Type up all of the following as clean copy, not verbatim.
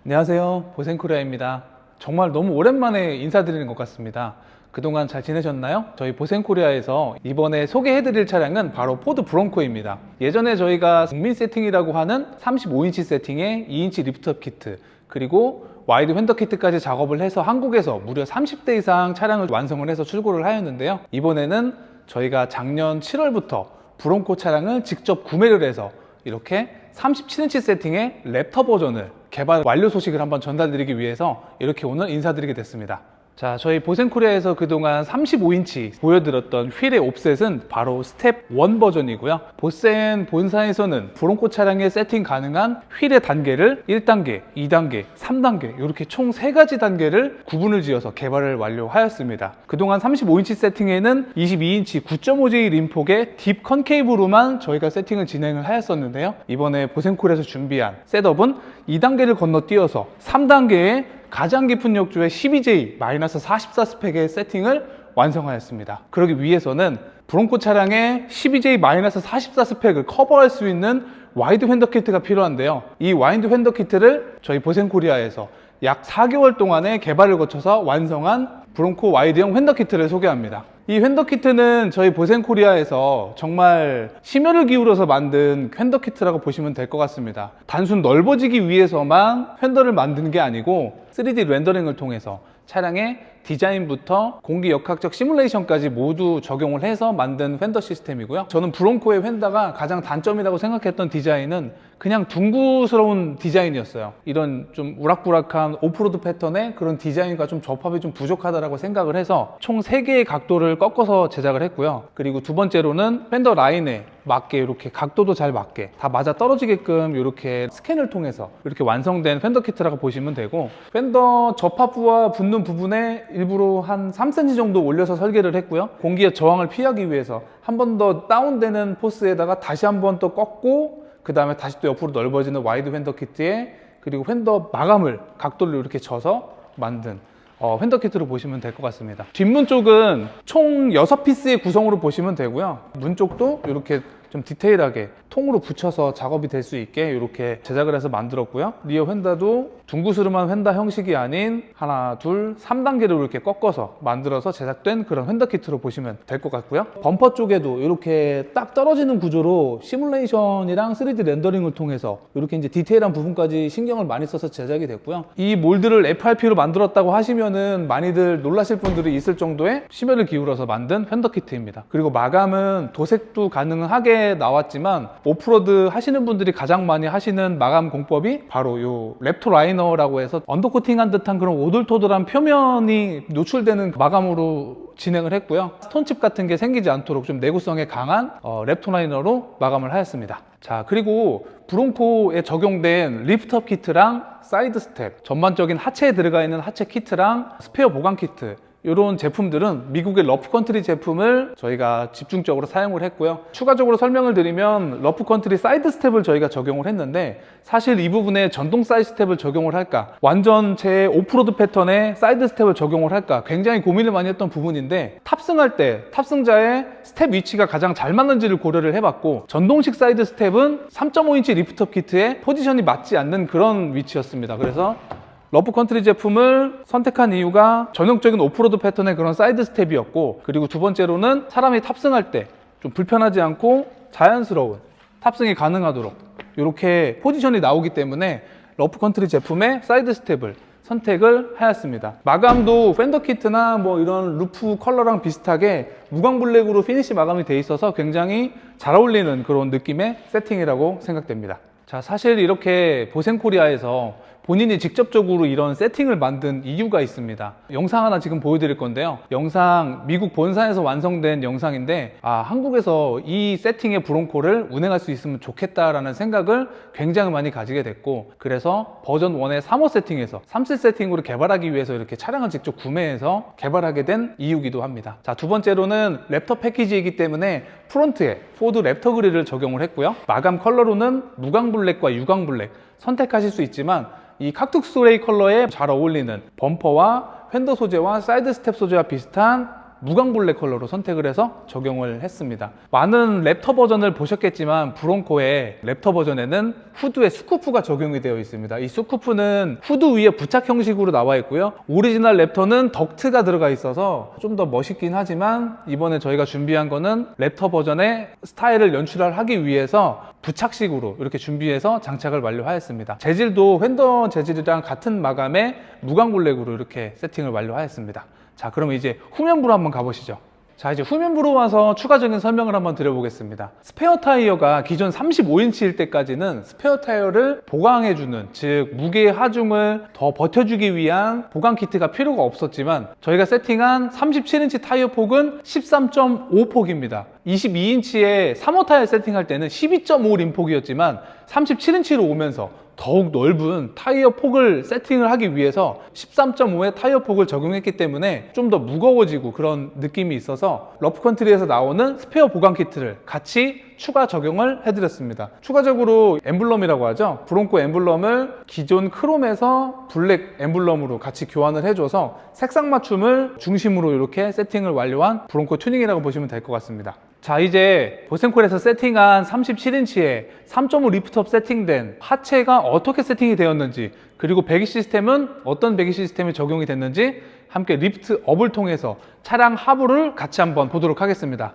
안녕하세요, 보센코리아입니다. 정말 너무 오랜만에 인사드리는 것 같습니다. 그동안 잘 지내셨나요? 저희 보센코리아에서 이번에 소개해드릴 차량은 바로 포드 브론코입니다. 예전에 저희가 국민 세팅이라고 하는 35인치 세팅에 2인치 리프트업 키트, 그리고 와이드 휀더 키트까지 작업을 해서 한국에서 무려 30대 이상 차량을 완성을 해서 출고를 하였는데요. 이번에는 저희가 작년 7월부터 브론코 차량을 직접 구매를 해서 이렇게 37인치 세팅의 랩터 버전을 개발 완료 소식을 한번 전달드리기 위해서 이렇게 오늘 인사드리게 됐습니다. 자, 저희 보센코리아에서 그동안 35인치 보여드렸던 휠의 옵셋은 바로 스텝 1 버전이고요. 보센 본사에서는 브론코 차량에 세팅 가능한 휠의 단계를 1단계, 2단계, 3단계 이렇게 총 3가지 단계를 구분을 지어서 개발을 완료하였습니다. 그동안 35인치 세팅에는 22인치 9.5J 림폭의 딥 컨케이브로만 저희가 세팅을 진행을 하였었는데요. 이번에 보센코리아에서 준비한 셋업은 2단계를 건너뛰어서 3단계에 가장 깊은 욕조의 12J-44 스펙의 세팅을 완성하였습니다. 그러기 위해서는 브론코 차량의 12J-44 스펙을 커버할 수 있는 와이드 휀더 키트가 필요한데요. 이 와이드 휀더 키트를 저희 보센코리아에서 약 4개월 동안의 개발을 거쳐서 완성한 브론코 와이드형 휀더 키트를 소개합니다. 이 휀더 키트는 저희 보센코리아에서 정말 심혈을 기울여서 만든 휀더 키트라고 보시면 될 것 같습니다. 단순 넓어지기 위해서만 휀더를 만든 게 아니고 3D 렌더링을 통해서 차량의 디자인부터 공기 역학적 시뮬레이션까지 모두 적용을 해서 만든 휀더 시스템이고요. 저는 브론코의 휀더가 가장 단점이라고 생각했던 디자인은 그냥 둥그스러운 디자인이었어요. 이런 좀 우락부락한 오프로드 패턴의 그런 디자인과 좀 접합이 좀 부족하다고 생각을 해서 총 3개의 각도를 꺾어서 제작을 했고요. 그리고 두 번째로는 휀더 라인에 맞게 이렇게 각도도 잘 맞게 다 맞아 떨어지게끔 이렇게 스캔을 통해서 이렇게 완성된 휀더 키트라고 보시면 되고, 휀더 접합부와 붙는 부분에 일부러 한 3cm 정도 올려서 설계를 했고요. 공기의 저항을 피하기 위해서 한 번 더 다운되는 포스에다가 다시 한 번 또 꺾고 그 다음에 다시 또 옆으로 넓어지는 와이드 휀더 키트에 그리고 휀더 마감을 각도를 이렇게 져서 만든 휀더 키트로 보시면 될 것 같습니다. 뒷문 쪽은 총 6피스의 구성으로 보시면 되고요. 문 쪽도 이렇게 좀 디테일하게 통으로 붙여서 작업이 될 수 있게 이렇게 제작을 해서 만들었고요. 리어 휀더도 둥구스름한 휀더 형식이 아닌 하나, 둘, 3단계로 이렇게 꺾어서 만들어서 제작된 그런 휀더 키트로 보시면 될 것 같고요. 범퍼 쪽에도 이렇게 딱 떨어지는 구조로 시뮬레이션이랑 3D 렌더링을 통해서 이렇게 이제 디테일한 부분까지 신경을 많이 써서 제작이 됐고요. 이 몰드를 FRP로 만들었다고 하시면은 많이들 놀라실 분들이 있을 정도의 심혈을 기울여서 만든 휀더 키트입니다. 그리고 마감은 도색도 가능하게 나왔지만 오프로드 하시는 분들이 가장 많이 하시는 마감 공법이 바로 요 랩토 라이너라고 해서 언더코팅한 듯한 그런 오돌토돌한 표면이 노출되는 마감으로 진행을 했고요. 스톤칩 같은 게 생기지 않도록 좀 내구성에 강한 랩토 라이너로 마감을 하였습니다. 자, 그리고 브론코에 적용된 리프트업 키트랑 사이드 스텝, 전반적인 하체에 들어가 있는 하체 키트랑 스페어 보강 키트, 이런 제품들은 미국의 러프컨트리 제품을 저희가 집중적으로 사용을 했고요. 추가적으로 설명을 드리면 러프컨트리 사이드 스텝을 저희가 적용을 했는데, 사실 이 부분에 전동 사이드 스텝을 적용을 할까, 완전체 오프로드 패턴의 사이드 스텝을 적용을 할까 굉장히 고민을 많이 했던 부분인데, 탑승할 때 탑승자의 스텝 위치가 가장 잘 맞는지를 고려를 해봤고, 전동식 사이드 스텝은 3.5인치 리프트업 키트에 포지션이 맞지 않는 그런 위치였습니다. 그래서 러프컨트리 제품을 선택한 이유가 전형적인 오프로드 패턴의 그런 사이드 스텝이었고, 그리고 두 번째로는 사람이 탑승할 때 좀 불편하지 않고 자연스러운 탑승이 가능하도록 이렇게 포지션이 나오기 때문에 러프컨트리 제품의 사이드 스텝을 선택을 하였습니다. 마감도 휀더 키트나 뭐 이런 루프 컬러랑 비슷하게 무광블랙으로 피니시 마감이 돼 있어서 굉장히 잘 어울리는 그런 느낌의 세팅이라고 생각됩니다. 자, 사실 이렇게 보센코리아에서 본인이 직접적으로 이런 세팅을 만든 이유가 있습니다. 영상 하나 지금 보여드릴 건데요. 영상 미국 본사에서 완성된 영상인데, 한국에서 이 세팅의 브론코를 운행할 수 있으면 좋겠다라는 생각을 굉장히 많이 가지게 됐고, 그래서 버전 1의 3호 세팅에서 3세 세팅으로 개발하기 위해서 이렇게 차량을 직접 구매해서 개발하게 된 이유기도 합니다. 자, 두 번째로는 랩터 패키지이기 때문에 프론트에 포드 랩터 그릴을 적용을 했고요. 마감 컬러로는 무광블랙과 유광블랙 선택하실 수 있지만, 이 카투스 그레이 컬러에 잘 어울리는 범퍼와 휀더 소재와 사이드 스텝 소재와 비슷한 무광 블랙 컬러로 선택을 해서 적용을 했습니다. 많은 랩터 버전을 보셨겠지만 브론코의 랩터 버전에는 후드에 스쿠프가 적용이 되어 있습니다. 이 스쿠프는 후드 위에 부착 형식으로 나와 있고요. 오리지널 랩터는 덕트가 들어가 있어서 좀 더 멋있긴 하지만 이번에 저희가 준비한 거는 랩터 버전의 스타일을 연출하기 위해서 부착식으로 이렇게 준비해서 장착을 완료하였습니다. 재질도 휀더 재질이랑 같은 마감의 무광 블랙으로 이렇게 세팅을 완료하였습니다. 자, 그럼 이제 후면부로 한번 가보시죠. 자, 이제 후면부로 와서 추가적인 설명을 한번 드려보겠습니다. 스페어 타이어가 기존 35인치일 때까지는 스페어 타이어를 보강해주는, 즉 무게의 하중을 더 버텨주기 위한 보강 키트가 필요가 없었지만 저희가 세팅한 37인치 타이어 폭은 13.5폭입니다. 22인치의 3호 타이어 세팅할 때는 12.5 림폭이었지만 37인치로 오면서 더욱 넓은 타이어 폭을 세팅을 하기 위해서 13.5의 타이어 폭을 적용했기 때문에 좀 더 무거워지고 그런 느낌이 있어서 러프컨트리에서 나오는 스페어 보강 키트를 같이 추가 적용을 해드렸습니다. 추가적으로 엠블럼이라고 하죠. 브론코 엠블럼을 기존 크롬에서 블랙 엠블럼으로 같이 교환을 해줘서 색상 맞춤을 중심으로 이렇게 세팅을 완료한 브론코 튜닝이라고 보시면 될 것 같습니다. 자, 이제 보센콜에서 세팅한 37인치에 3.5 리프트업 세팅된 하체가 어떻게 세팅이 되었는지, 그리고 배기 시스템은 어떤 배기 시스템이 적용이 됐는지 함께 리프트업을 통해서 차량 하부를 같이 한번 보도록 하겠습니다.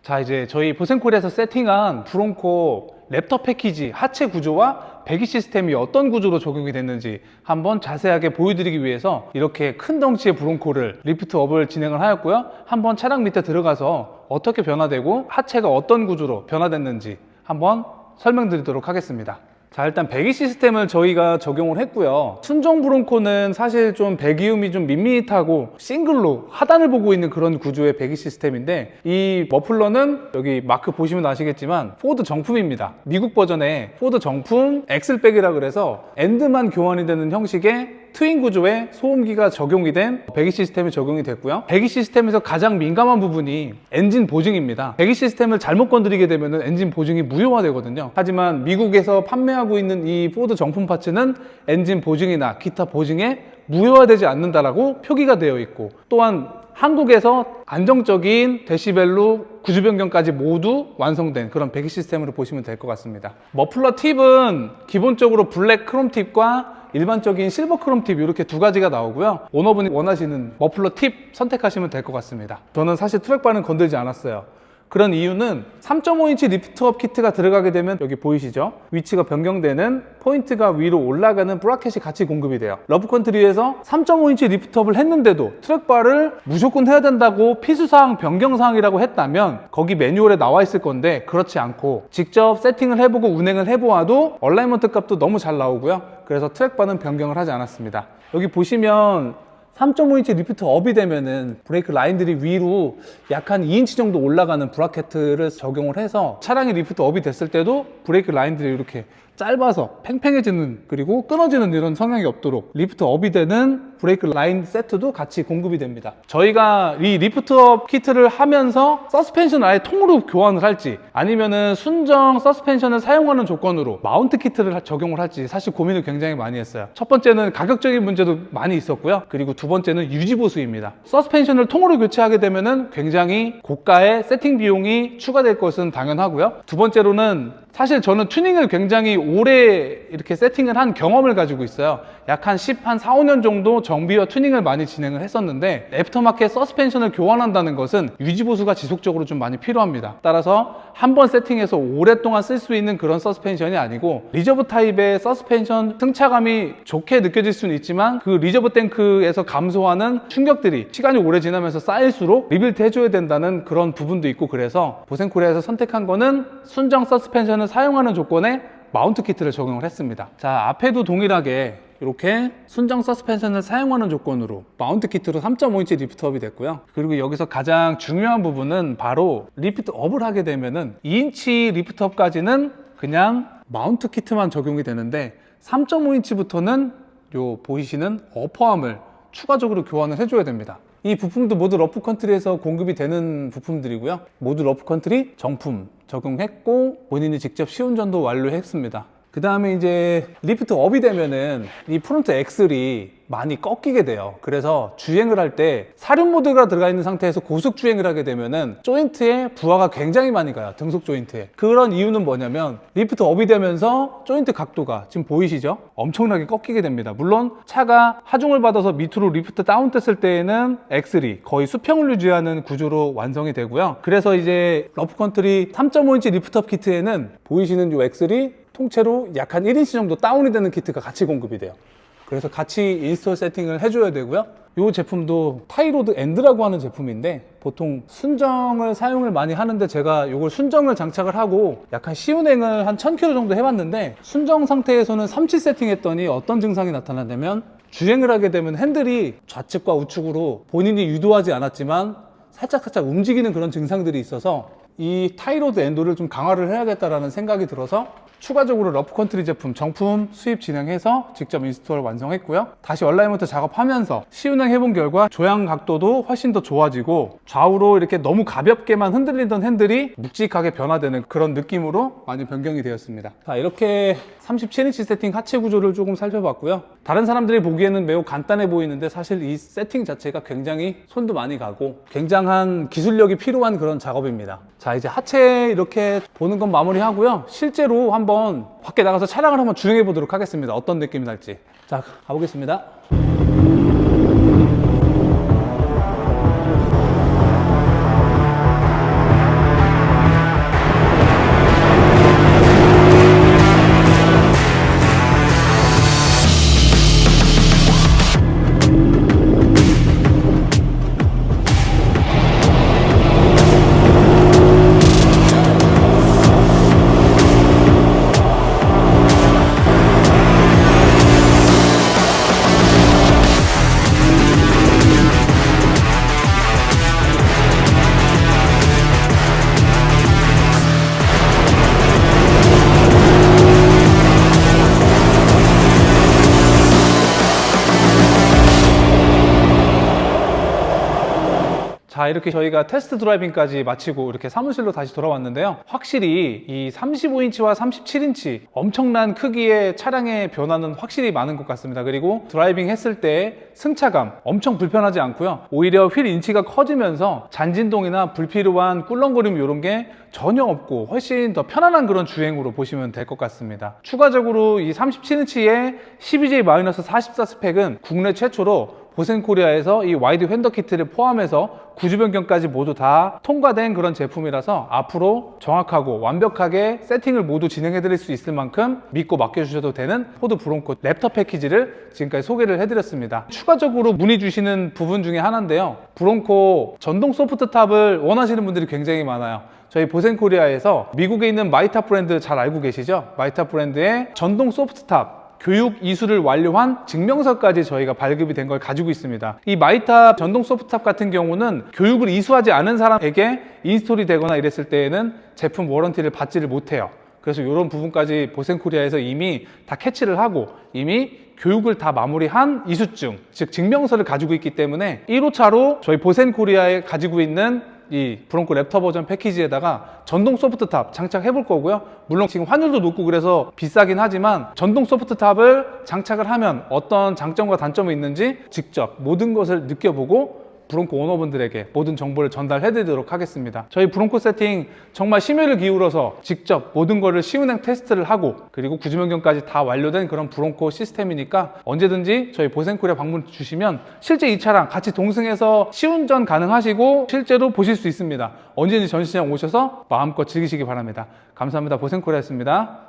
자, 이제 저희 보센콜에서 세팅한 브론코 랩터 패키지 하체 구조와 배기 시스템이 어떤 구조로 적용이 됐는지 한번 자세하게 보여드리기 위해서 이렇게 큰 덩치의 브론코를 리프트업을 진행을 하였고요. 한번 차량 밑에 들어가서 어떻게 변화되고 하체가 어떤 구조로 변화됐는지 한번 설명드리도록 하겠습니다. 자, 일단 배기 시스템을 저희가 적용을 했고요. 순정 브론코는 사실 좀 배기음이 좀 밋밋하고 싱글로 하단을 보고 있는 그런 구조의 배기 시스템인데, 이 머플러는 여기 마크 보시면 아시겠지만 포드 정품입니다. 미국 버전의 포드 정품 엑슬백이라 그래서 엔드만 교환이 되는 형식의 트윈 구조의 소음기가 적용이 된 배기 시스템이 적용이 됐고요. 배기 시스템에서 가장 민감한 부분이 엔진 보증입니다. 배기 시스템을 잘못 건드리게 되면 엔진 보증이 무효화되거든요. 하지만 미국에서 판매하고 있는 이 포드 정품 파츠는 엔진 보증이나 기타 보증에 무효화되지 않는다라고 표기가 되어 있고, 또한 한국에서 안정적인 데시벨로 구조 변경까지 모두 완성된 그런 배기 시스템으로 보시면 될 것 같습니다. 머플러 팁은 기본적으로 블랙 크롬 팁과 일반적인 실버 크롬 팁 이렇게 두 가지가 나오고요. 오너분이 원하시는 머플러 팁 선택하시면 될 것 같습니다. 저는 사실 트랙바는 건들지 않았어요. 그런 이유는 3.5인치 리프트업 키트가 들어가게 되면 여기 보이시죠? 위치가 변경되는 포인트가 위로 올라가는 브라켓이 같이 공급이 돼요. 러프컨트리에서 3.5인치 리프트업을 했는데도 트랙바를 무조건 해야 된다고 필수사항 변경사항이라고 했다면 거기 매뉴얼에 나와 있을 건데, 그렇지 않고 직접 세팅을 해보고 운행을 해보아도 얼라이먼트 값도 너무 잘 나오고요. 그래서 트랙바는 변경을 하지 않았습니다. 여기 보시면 3.5인치 리프트 업이 되면은 브레이크 라인들이 위로 약 한 2인치 정도 올라가는 브라켓을 적용을 해서 차량이 리프트 업이 됐을 때도 브레이크 라인들이 이렇게 짧아서 팽팽해지는, 그리고 끊어지는 이런 성향이 없도록 리프트 업이 되는 브레이크 라인 세트도 같이 공급이 됩니다. 저희가 이 리프트업 키트를 하면서 서스펜션을 아예 통으로 교환을 할지, 아니면은 순정 서스펜션을 사용하는 조건으로 마운트 키트를 적용을 할지 사실 고민을 굉장히 많이 했어요. 첫 번째는 가격적인 문제도 많이 있었고요. 그리고 두 번째는 유지보수입니다. 서스펜션을 통으로 교체하게 되면은 굉장히 고가의 세팅 비용이 추가될 것은 당연하고요. 두 번째로는 사실 저는 튜닝을 굉장히 오래 이렇게 세팅을 한 경험을 가지고 있어요. 약 한 4, 5년 정도 정비와 튜닝을 많이 진행을 했었는데, 애프터마켓 서스펜션을 교환한다는 것은 유지보수가 지속적으로 좀 많이 필요합니다. 따라서 한번 세팅해서 오랫동안 쓸 수 있는 그런 서스펜션이 아니고, 리저브 타입의 서스펜션 승차감이 좋게 느껴질 수는 있지만 그 리저브 탱크에서 감소하는 충격들이 시간이 오래 지나면서 쌓일수록 리빌트 해줘야 된다는 그런 부분도 있고, 그래서 보센코리아에서 선택한 거는 순정 서스펜션을 사용하는 조건에 마운트 키트를 적용을 했습니다. 자, 앞에도 동일하게 이렇게 순정 서스펜션을 사용하는 조건으로 마운트 키트로 3.5인치 리프트업이 됐고요. 그리고 여기서 가장 중요한 부분은 바로 리프트업을 하게 되면은 2인치 리프트업까지는 그냥 마운트 키트만 적용이 되는데, 3.5인치부터는 요 보이시는 어퍼암을 추가적으로 교환을 해줘야 됩니다. 이 부품도 모두 러프컨트리에서 공급이 되는 부품들이고요. 모두 러프컨트리 정품 적용했고 본인이 직접 시운전도 완료했습니다. 그 다음에 이제 리프트 업이 되면은 이 프론트 엑셀이 많이 꺾이게 돼요. 그래서 주행을 할 때 사륜 모드가 들어가 있는 상태에서 고속 주행을 하게 되면은 조인트에 부하가 굉장히 많이 가요. 등속 조인트에. 그런 이유는 뭐냐면 리프트 업이 되면서 조인트 각도가 지금 보이시죠? 엄청나게 꺾이게 됩니다. 물론 차가 하중을 받아서 밑으로 리프트 다운됐을 때에는 엑셀이 거의 수평을 유지하는 구조로 완성이 되고요. 그래서 이제 러프컨트리 3.5인치 리프트업 키트에는 보이시는 이 엑셀이 통째로 약 한 1인치 정도 다운이 되는 키트가 같이 공급이 돼요. 그래서 같이 인스톨 세팅을 해줘야 되고요. 이 제품도 타이로드 엔드라고 하는 제품인데 보통 순정을 사용을 많이 하는데 제가 이걸 순정을 장착을 하고 약간 시운행을 한 1000km 정도 해봤는데 순정 상태에서는 37 세팅했더니 어떤 증상이 나타나냐면 주행을 하게 되면 핸들이 좌측과 우측으로 본인이 유도하지 않았지만 살짝 움직이는 그런 증상들이 있어서 이 타이로드 엔도를 좀 강화를 해야겠다라는 생각이 들어서 추가적으로 러프컨트리 제품 정품 수입 진행해서 직접 인스톨 완성했고요. 다시 얼라이먼트 작업하면서 시운행 해본 결과 조향 각도도 훨씬 더 좋아지고 좌우로 이렇게 너무 가볍게만 흔들리던 핸들이 묵직하게 변화되는 그런 느낌으로 많이 변경이 되었습니다. 자, 이렇게 37인치 세팅 하체 구조를 조금 살펴봤고요. 다른 사람들이 보기에는 매우 간단해 보이는데 사실 이 세팅 자체가 굉장히 손도 많이 가고 굉장한 기술력이 필요한 그런 작업입니다. 자, 이제 하체 이렇게 보는 건 마무리하고요. 실제로 한번 밖에 나가서 차량을 한번 주행해 보도록 하겠습니다. 어떤 느낌이 날지. 자, 가보겠습니다. 자, 이렇게 저희가 테스트 드라이빙까지 마치고 이렇게 사무실로 다시 돌아왔는데요. 확실히 이 35인치와 37인치 엄청난 크기의 차량의 변화는 확실히 많은 것 같습니다. 그리고 드라이빙 했을 때 승차감 엄청 불편하지 않고요. 오히려 휠 인치가 커지면서 잔진동이나 불필요한 꿀렁거림 이런 게 전혀 없고 훨씬 더 편안한 그런 주행으로 보시면 될 것 같습니다. 추가적으로 이 37인치의 12J-44 스펙은 국내 최초로 보센코리아에서 이 와이드 휀더 키트를 포함해서 구조 변경까지 모두 다 통과된 그런 제품이라서 앞으로 정확하고 완벽하게 세팅을 모두 진행해 드릴 수 있을 만큼 믿고 맡겨주셔도 되는 포드 브론코 랩터 패키지를 지금까지 소개를 해드렸습니다. 추가적으로 문의 주시는 부분 중에 하나인데요. 브론코 전동 소프트탑을 원하시는 분들이 굉장히 많아요. 저희 보센코리아에서 미국에 있는 마이탑 브랜드 잘 알고 계시죠? 마이탑 브랜드의 전동 소프트탑 교육 이수를 완료한 증명서까지 저희가 발급이 된 걸 가지고 있습니다. 이 마이탑 전동 소프트탑 같은 경우는 교육을 이수하지 않은 사람에게 인스톨이 되거나 이랬을 때에는 제품 워런티를 받지를 못해요. 그래서 이런 부분까지 보센코리아에서 이미 다 캐치를 하고 이미 교육을 다 마무리한 이수증, 즉 증명서를 가지고 있기 때문에 1호차로 저희 보센코리아에 가지고 있는 이 브론코 랩터 버전 패키지에다가 전동 소프트탑 장착해 볼 거고요. 물론 지금 환율도 높고 그래서 비싸긴 하지만 전동 소프트탑을 장착을 하면 어떤 장점과 단점이 있는지 직접 모든 것을 느껴보고 브론코 오너분들에게 모든 정보를 전달해 드리도록 하겠습니다. 저희 브론코 세팅 정말 심혈을 기울여서 직접 모든 거를 시운행 테스트를 하고 그리고 구조 변경까지 다 완료된 그런 브론코 시스템이니까 언제든지 저희 보센코리아 방문 주시면 실제 이 차량 같이 동승해서 시운전 가능하시고 실제로 보실 수 있습니다. 언제든지 전시장 오셔서 마음껏 즐기시기 바랍니다. 감사합니다. 보센코리아였습니다.